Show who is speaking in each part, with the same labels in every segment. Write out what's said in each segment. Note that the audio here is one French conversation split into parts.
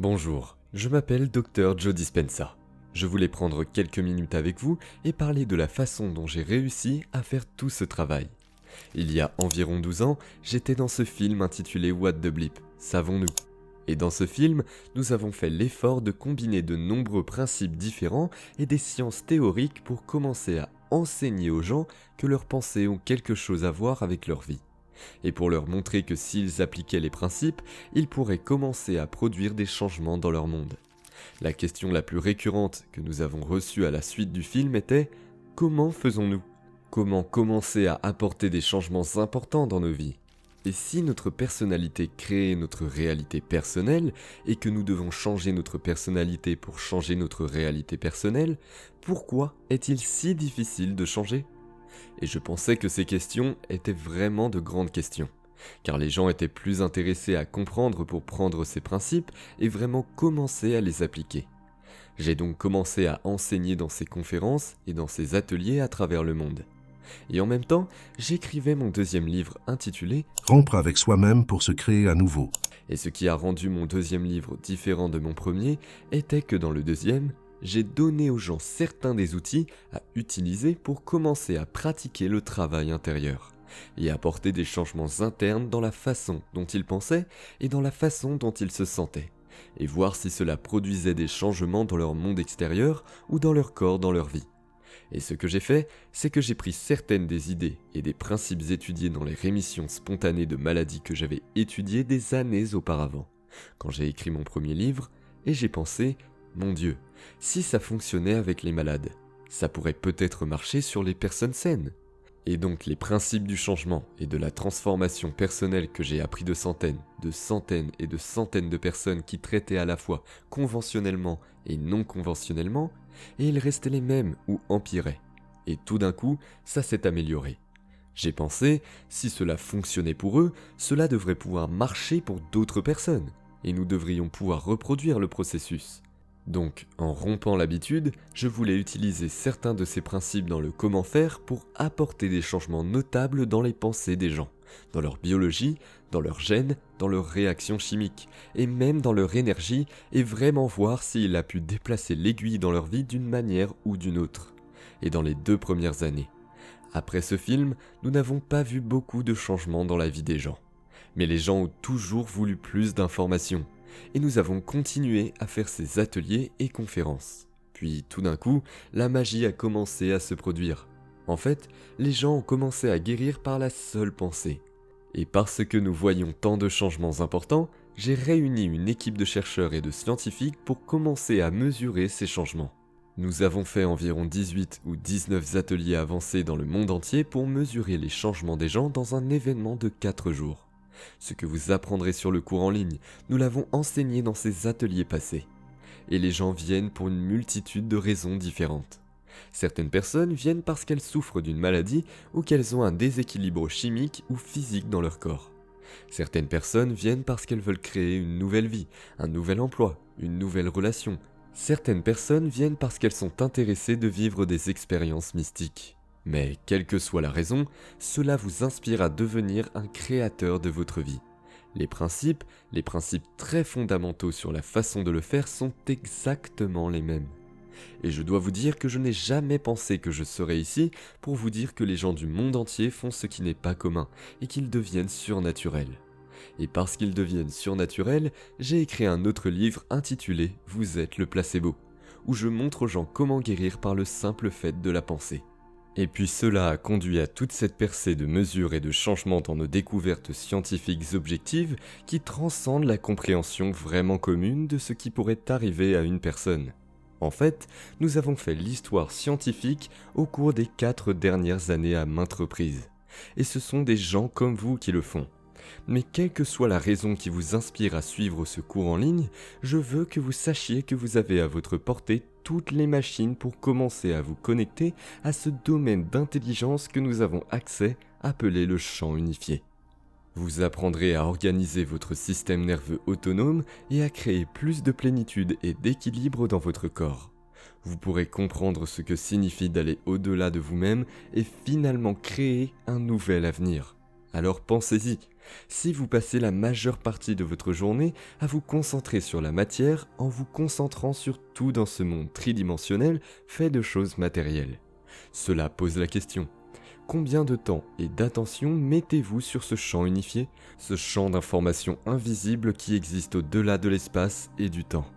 Speaker 1: Bonjour, je m'appelle Dr Joe Dispenza. Je voulais prendre quelques minutes avec vous et parler de la façon dont j'ai réussi à faire tout ce travail. Il y a environ 12 ans, j'étais dans ce film intitulé What the Bleep, Savons-nous? Et dans ce film, nous avons fait l'effort de combiner de nombreux principes différents et des sciences théoriques pour commencer à enseigner aux gens que leurs pensées ont quelque chose à voir avec leur vie. Et pour leur montrer que s'ils appliquaient les principes, ils pourraient commencer à produire des changements dans leur monde. La question la plus récurrente que nous avons reçue à la suite du film était « Comment faisons-nous ? Comment commencer à apporter des changements importants dans nos vies ? Et si notre personnalité crée notre réalité personnelle et que nous devons changer notre personnalité pour changer notre réalité personnelle, pourquoi est-il si difficile de changer ? Et je pensais que ces questions étaient vraiment de grandes questions, car les gens étaient plus intéressés à comprendre pour prendre ces principes et vraiment commencer à les appliquer. J'ai donc commencé à enseigner dans ces conférences et dans ces ateliers à travers le monde. Et en même temps, j'écrivais mon deuxième livre intitulé
Speaker 2: Rompre avec soi-même pour se créer à nouveau.
Speaker 1: Et ce qui a rendu mon deuxième livre différent de mon premier était que dans le deuxième, j'ai donné aux gens certains des outils à utiliser pour commencer à pratiquer le travail intérieur et apporter des changements internes dans la façon dont ils pensaient et dans la façon dont ils se sentaient, et voir si cela produisait des changements dans leur monde extérieur ou dans leur corps, dans leur vie. Et ce que j'ai fait, c'est que j'ai pris certaines des idées et des principes étudiés dans les rémissions spontanées de maladies que j'avais étudiées des années auparavant, quand j'ai écrit mon premier livre, et j'ai pensé, mon Dieu, si ça fonctionnait avec les malades, ça pourrait peut-être marcher sur les personnes saines. Et donc les principes du changement et de la transformation personnelle que j'ai appris de centaines et de centaines de personnes qui traitaient à la fois conventionnellement et non conventionnellement, et ils restaient les mêmes ou empiraient. Et tout d'un coup, ça s'est amélioré. J'ai pensé, si cela fonctionnait pour eux, cela devrait pouvoir marcher pour d'autres personnes, et nous devrions pouvoir reproduire le processus. Donc, en rompant l'habitude, je voulais utiliser certains de ces principes dans le comment faire pour apporter des changements notables dans les pensées des gens, dans leur biologie, dans leurs gènes, dans leurs réactions chimiques, et même dans leur énergie, et vraiment voir s'il a pu déplacer l'aiguille dans leur vie d'une manière ou d'une autre. Et dans les 2 premières années. Après ce film, nous n'avons pas vu beaucoup de changements dans la vie des gens. Mais les gens ont toujours voulu plus d'informations. Et nous avons continué à faire ces ateliers et conférences. Puis tout d'un coup, la magie a commencé à se produire. En fait, les gens ont commencé à guérir par la seule pensée. Et parce que nous voyions tant de changements importants, j'ai réuni une équipe de chercheurs et de scientifiques pour commencer à mesurer ces changements. Nous avons fait environ 18 ou 19 ateliers avancés dans le monde entier pour mesurer les changements des gens dans un événement de 4 jours. Ce que vous apprendrez sur le cours en ligne, nous l'avons enseigné dans ces ateliers passés. Et les gens viennent pour une multitude de raisons différentes. Certaines personnes viennent parce qu'elles souffrent d'une maladie ou qu'elles ont un déséquilibre chimique ou physique dans leur corps. Certaines personnes viennent parce qu'elles veulent créer une nouvelle vie, un nouvel emploi, une nouvelle relation. Certaines personnes viennent parce qu'elles sont intéressées de vivre des expériences mystiques. Mais quelle que soit la raison, cela vous inspire à devenir un créateur de votre vie. Les principes très fondamentaux sur la façon de le faire sont exactement les mêmes. Et je dois vous dire que je n'ai jamais pensé que je serais ici pour vous dire que les gens du monde entier font ce qui n'est pas commun et qu'ils deviennent surnaturels. Et parce qu'ils deviennent surnaturels, j'ai écrit un autre livre intitulé « Vous êtes le placebo », où je montre aux gens comment guérir par le simple fait de la pensée. Et puis cela a conduit à toute cette percée de mesures et de changements dans nos découvertes scientifiques objectives qui transcendent la compréhension vraiment commune de ce qui pourrait arriver à une personne. En fait, nous avons fait l'histoire scientifique au cours des 4 dernières années à maintes reprises. Et ce sont des gens comme vous qui le font. Mais quelle que soit la raison qui vous inspire à suivre ce cours en ligne, je veux que vous sachiez que vous avez à votre portée toutes les machines pour commencer à vous connecter à ce domaine d'intelligence que nous avons accès, appelé le champ unifié. Vous apprendrez à organiser votre système nerveux autonome et à créer plus de plénitude et d'équilibre dans votre corps. Vous pourrez comprendre ce que signifie d'aller au-delà de vous-même et finalement créer un nouvel avenir. Alors pensez-y, Si vous passez la majeure partie de votre journée à vous concentrer sur la matière en vous concentrant sur tout dans ce monde tridimensionnel fait de choses matérielles. Cela pose la question. Combien de temps et d'attention mettez-vous sur ce champ unifié, ce champ d'information invisible qui existe au-delà de l'espace et du temps?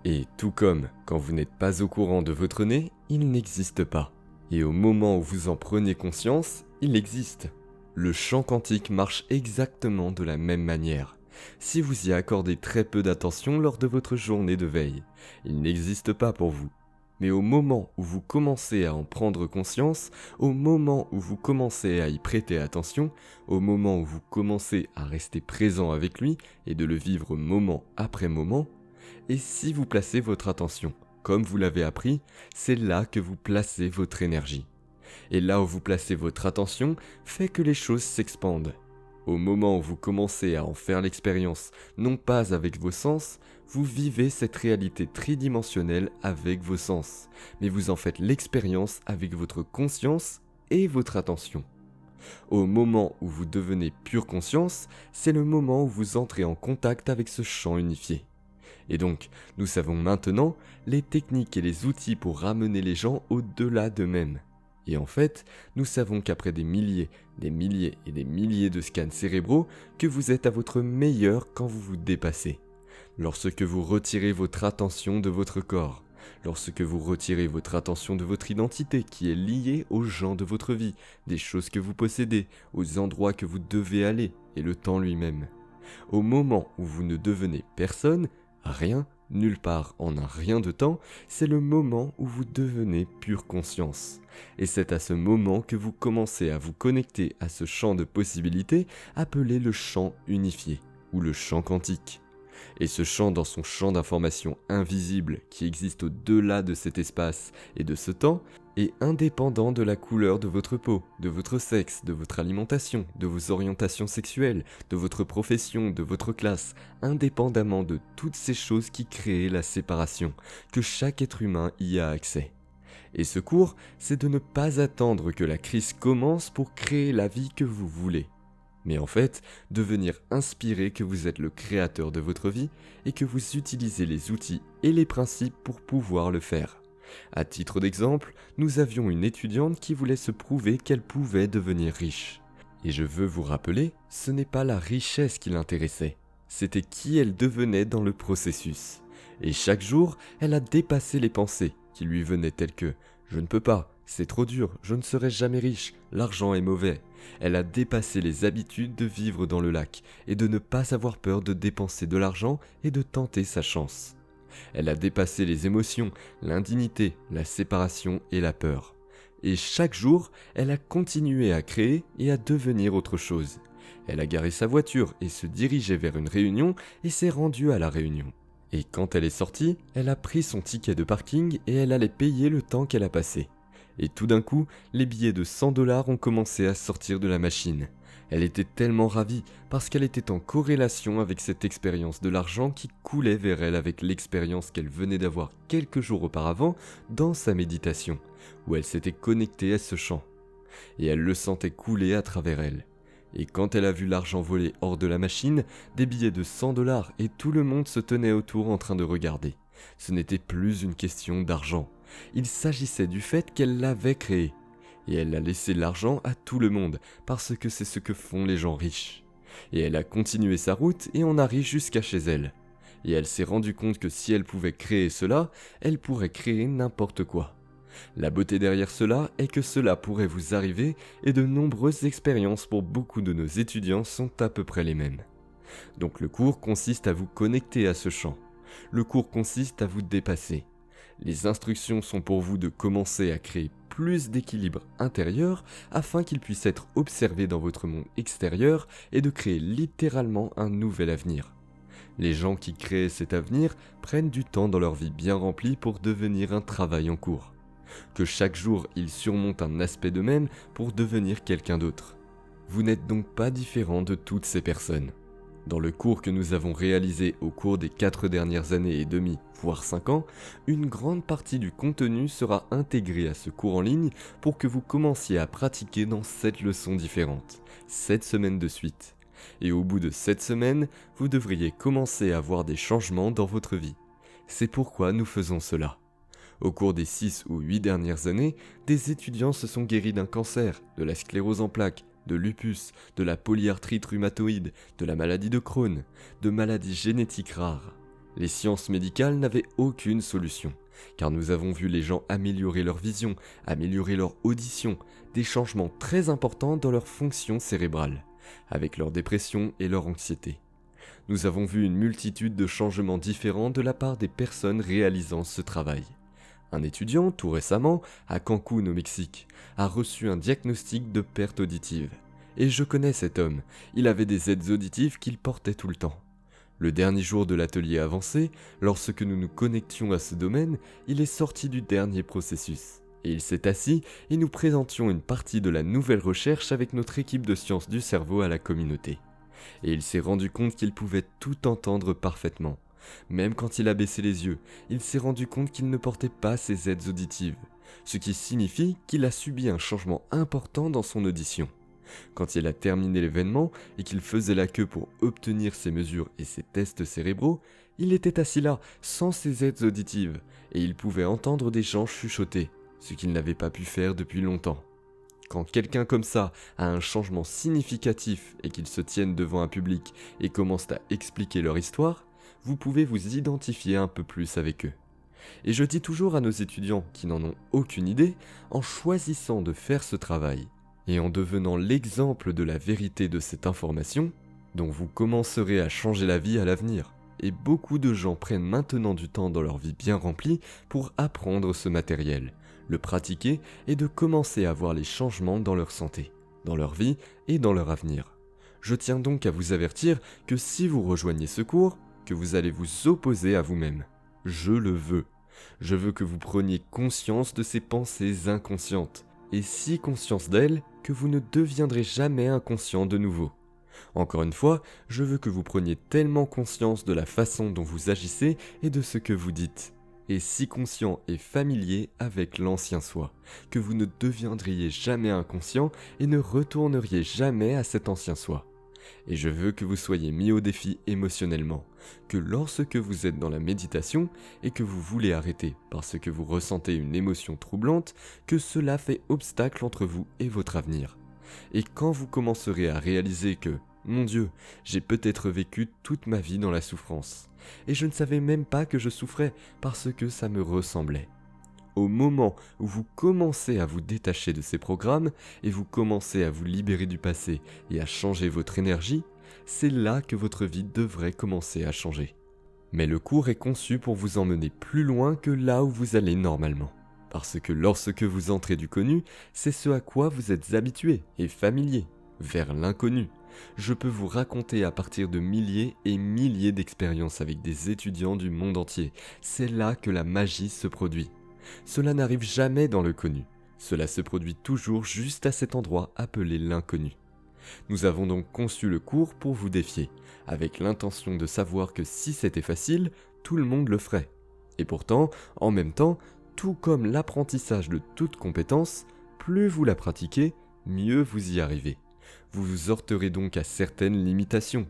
Speaker 1: Et tout comme quand vous n'êtes pas au courant de votre nez, il n'existe pas. Et au moment où vous en prenez conscience, il existe. Le champ quantique marche exactement de la même manière. Si vous y accordez très peu d'attention lors de votre journée de veille, il n'existe pas pour vous. Mais au moment où vous commencez à en prendre conscience, au moment où vous commencez à y prêter attention, au moment où vous commencez à rester présent avec lui et de le vivre moment après moment, et si vous placez votre attention, comme vous l'avez appris, c'est là que vous placez votre énergie. Et là où vous placez votre attention fait que les choses s'expandent. Au moment où vous commencez à en faire l'expérience, non pas avec vos sens, vous vivez cette réalité tridimensionnelle avec vos sens, mais vous en faites l'expérience avec votre conscience et votre attention. Au moment où vous devenez pure conscience, c'est le moment où vous entrez en contact avec ce champ unifié. Et donc, nous savons maintenant les techniques et les outils pour ramener les gens au-delà d'eux-mêmes. Et en fait, nous savons qu'après des milliers et des milliers de scans cérébraux, que vous êtes à votre meilleur quand vous vous dépassez. Lorsque vous retirez votre attention de votre corps, lorsque vous retirez votre attention de votre identité qui est liée aux gens de votre vie, des choses que vous possédez, aux endroits que vous devez aller et le temps lui-même. Au moment où vous ne devenez personne, rien, nulle part en un rien de temps, c'est le moment où vous devenez pure conscience. Et c'est à ce moment que vous commencez à vous connecter à ce champ de possibilités appelé le champ unifié, ou le champ quantique. Et ce champ dans son champ d'information invisible qui existe au-delà de cet espace et de ce temps est indépendant de la couleur de votre peau, de votre sexe, de votre alimentation, de vos orientations sexuelles, de votre profession, de votre classe, indépendamment de toutes ces choses qui créent la séparation, que chaque être humain y a accès. Et ce cours, c'est de ne pas attendre que la crise commence pour créer la vie que vous voulez. Mais en fait, devenir inspiré que vous êtes le créateur de votre vie et que vous utilisez les outils et les principes pour pouvoir le faire. À titre d'exemple, nous avions une étudiante qui voulait se prouver qu'elle pouvait devenir riche. Et je veux vous rappeler, ce n'est pas la richesse qui l'intéressait, c'était qui elle devenait dans le processus. Et chaque jour, elle a dépassé les pensées qui lui venaient telles que « je ne peux pas ». C'est trop dur, je ne serai jamais riche, l'argent est mauvais. Elle a dépassé les habitudes de vivre dans le lac et de ne pas avoir peur de dépenser de l'argent et de tenter sa chance. Elle a dépassé les émotions, l'indignité, la séparation et la peur. Et chaque jour, elle a continué à créer et à devenir autre chose. Elle a garé sa voiture et se dirigeait vers une réunion et s'est rendue à la réunion. Et quand elle est sortie, elle a pris son ticket de parking et elle allait payer le temps qu'elle a passé. Et tout d'un coup, les billets de 100 $ ont commencé à sortir de la machine. Elle était tellement ravie parce qu'elle était en corrélation avec cette expérience de l'argent qui coulait vers elle avec l'expérience qu'elle venait d'avoir quelques jours auparavant dans sa méditation, où elle s'était connectée à ce champ. Et elle le sentait couler à travers elle. Et quand elle a vu l'argent voler hors de la machine, des billets de 100 $ et tout le monde se tenait autour en train de regarder. Ce n'était plus une question d'argent. Il s'agissait du fait qu'elle l'avait créé. Et elle a laissé l'argent à tout le monde, parce que c'est ce que font les gens riches. Et elle a continué sa route et en arrive jusqu'à chez elle. Et elle s'est rendue compte que si elle pouvait créer cela, elle pourrait créer n'importe quoi. La beauté derrière cela est que cela pourrait vous arriver et de nombreuses expériences pour beaucoup de nos étudiants sont à peu près les mêmes. Donc le cours consiste à vous connecter à ce champ. Le cours consiste à vous dépasser. Les instructions sont pour vous de commencer à créer plus d'équilibre intérieur afin qu'il puisse être observé dans votre monde extérieur et de créer littéralement un nouvel avenir. Les gens qui créent cet avenir prennent du temps dans leur vie bien remplie pour devenir un travail en cours. Que chaque jour ils surmontent un aspect d'eux-mêmes pour devenir quelqu'un d'autre. Vous n'êtes donc pas différent de toutes ces personnes. Dans le cours que nous avons réalisé au cours des 4 dernières années et demie, voire 5 ans, une grande partie du contenu sera intégrée à ce cours en ligne pour que vous commenciez à pratiquer dans 7 leçons différentes, 7 semaines de suite. Et au bout de 7 semaines, vous devriez commencer à voir des changements dans votre vie. C'est pourquoi nous faisons cela. Au cours des 6 ou 8 dernières années, des étudiants se sont guéris d'un cancer, de la sclérose en plaques, de lupus, de la polyarthrite rhumatoïde, de la maladie de Crohn, de maladies génétiques rares. Les sciences médicales n'avaient aucune solution, car nous avons vu les gens améliorer leur vision, améliorer leur audition, des changements très importants dans leur fonction cérébrale, avec leur dépression et leur anxiété. Nous avons vu une multitude de changements différents de la part des personnes réalisant ce travail. Un étudiant, tout récemment, à Cancún au Mexique, a reçu un diagnostic de perte auditive. Et je connais cet homme, il avait des aides auditives qu'il portait tout le temps. Le dernier jour de l'atelier avancé, lorsque nous nous connections à ce domaine, il est sorti du dernier processus. Et il s'est assis et nous présentions une partie de la nouvelle recherche avec notre équipe de sciences du cerveau à la communauté. Et il s'est rendu compte qu'il pouvait tout entendre parfaitement. Même quand il a baissé les yeux, il s'est rendu compte qu'il ne portait pas ses aides auditives, ce qui signifie qu'il a subi un changement important dans son audition. Quand il a terminé l'événement et qu'il faisait la queue pour obtenir ses mesures et ses tests cérébraux, il était assis là, sans ses aides auditives, et il pouvait entendre des gens chuchoter, ce qu'il n'avait pas pu faire depuis longtemps. Quand quelqu'un comme ça a un changement significatif et qu'ils se tiennent devant un public et commencent à expliquer leur histoire, vous pouvez vous identifier un peu plus avec eux. Et je dis toujours à nos étudiants qui n'en ont aucune idée, en choisissant de faire ce travail et en devenant l'exemple de la vérité de cette information, dont vous commencerez à changer la vie à l'avenir. Et beaucoup de gens prennent maintenant du temps dans leur vie bien remplie pour apprendre ce matériel, le pratiquer et de commencer à voir les changements dans leur santé, dans leur vie et dans leur avenir. Je tiens donc à vous avertir que si vous rejoignez ce cours, que vous allez vous opposer à vous-même. Je le veux. Je veux que vous preniez conscience de ces pensées inconscientes, et si conscience d'elles que vous ne deviendrez jamais inconscient de nouveau. Encore une fois, je veux que vous preniez tellement conscience de la façon dont vous agissez et de ce que vous dites, et si conscient et familier avec l'ancien soi, que vous ne deviendriez jamais inconscient et ne retourneriez jamais à cet ancien soi. Et je veux que vous soyez mis au défi émotionnellement, que lorsque vous êtes dans la méditation et que vous voulez arrêter parce que vous ressentez une émotion troublante, que cela fait obstacle entre vous et votre avenir. Et quand vous commencerez à réaliser que, mon Dieu, j'ai peut-être vécu toute ma vie dans la souffrance, et je ne savais même pas que je souffrais parce que ça me ressemblait. Au moment où vous commencez à vous détacher de ces programmes et vous commencez à vous libérer du passé et à changer votre énergie, c'est là que votre vie devrait commencer à changer. Mais le cours est conçu pour vous emmener plus loin que là où vous allez normalement. Parce que lorsque vous entrez du connu, c'est ce à quoi vous êtes habitué et familier, vers l'inconnu. Je peux vous raconter à partir de milliers et milliers d'expériences avec des étudiants du monde entier. C'est là que la magie se produit. Cela n'arrive jamais dans le connu. Cela se produit toujours juste à cet endroit appelé l'inconnu. Nous avons donc conçu le cours pour vous défier, avec l'intention de savoir que si c'était facile, tout le monde le ferait. Et pourtant, en même temps, tout comme l'apprentissage de toute compétence, plus vous la pratiquez, mieux vous y arrivez. Vous vous heurterez donc à certaines limitations.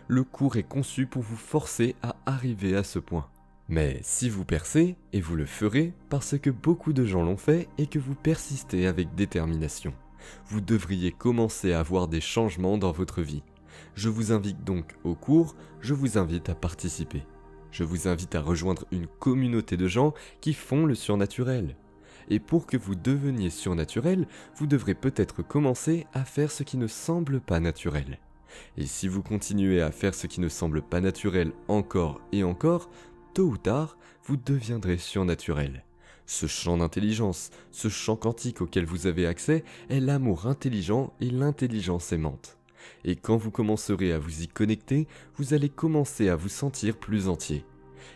Speaker 1: Le cours est conçu pour vous forcer à arriver à ce point. Mais si vous percez, et vous le ferez parce que beaucoup de gens l'ont fait et que vous persistez avec détermination, vous devriez commencer à voir des changements dans votre vie. Je vous invite donc au cours, je vous invite à participer. Je vous invite à rejoindre une communauté de gens qui font le surnaturel. Et pour que vous deveniez surnaturel, vous devrez peut-être commencer à faire ce qui ne semble pas naturel. Et si vous continuez à faire ce qui ne semble pas naturel encore et encore, tôt ou tard, vous deviendrez surnaturel. Ce champ d'intelligence, ce champ quantique auquel vous avez accès, est l'amour intelligent et l'intelligence aimante. Et quand vous commencerez à vous y connecter, vous allez commencer à vous sentir plus entier.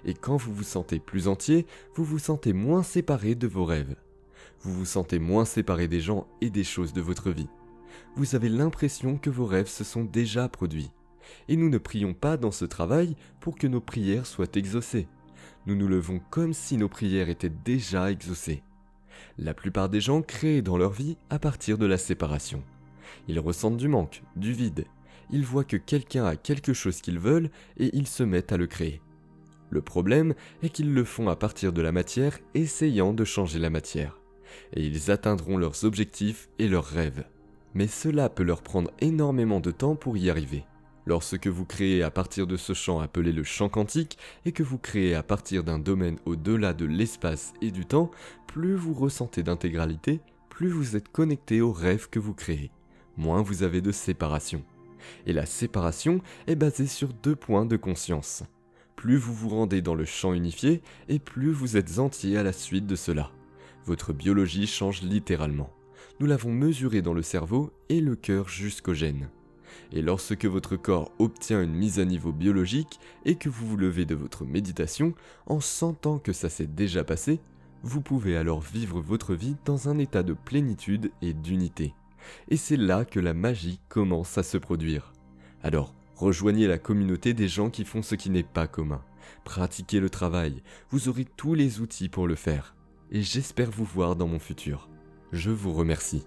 Speaker 1: Et quand vous vous sentez plus entier, vous vous sentez moins séparé de vos rêves. Vous vous sentez moins séparé des gens et des choses de votre vie. Vous avez l'impression que vos rêves se sont déjà produits. Et nous ne prions pas dans ce travail pour que nos prières soient exaucées. Nous nous levons comme si nos prières étaient déjà exaucées. La plupart des gens créent dans leur vie à partir de la séparation. Ils ressentent du manque, du vide. ils voient que quelqu'un a quelque chose qu'ils veulent et ils se mettent à le créer. Le problème est qu'ils le font à partir de la matière, essayant de changer la matière. Et ils atteindront leurs objectifs et leurs rêves. Mais cela peut leur prendre énormément de temps pour y arriver. Lorsque vous créez à partir de ce champ appelé le champ quantique et que vous créez à partir d'un domaine au-delà de l'espace et du temps, plus vous ressentez d'intégralité, plus vous êtes connecté au rêve que vous créez, moins vous avez de séparation. Et la séparation est basée sur 2 points de conscience. Plus vous vous rendez dans le champ unifié et plus vous êtes entier à la suite de cela. Votre biologie change littéralement. Nous l'avons mesuré dans le cerveau et le cœur jusqu'aux gènes. Et lorsque votre corps obtient une mise à niveau biologique et que vous vous levez de votre méditation en sentant que ça s'est déjà passé, vous pouvez alors vivre votre vie dans un état de plénitude et d'unité. Et c'est là que la magie commence à se produire. Alors, rejoignez la communauté des gens qui font ce qui n'est pas commun. Pratiquez le travail, vous aurez tous les outils pour le faire. Et j'espère vous voir dans mon futur. Je vous remercie.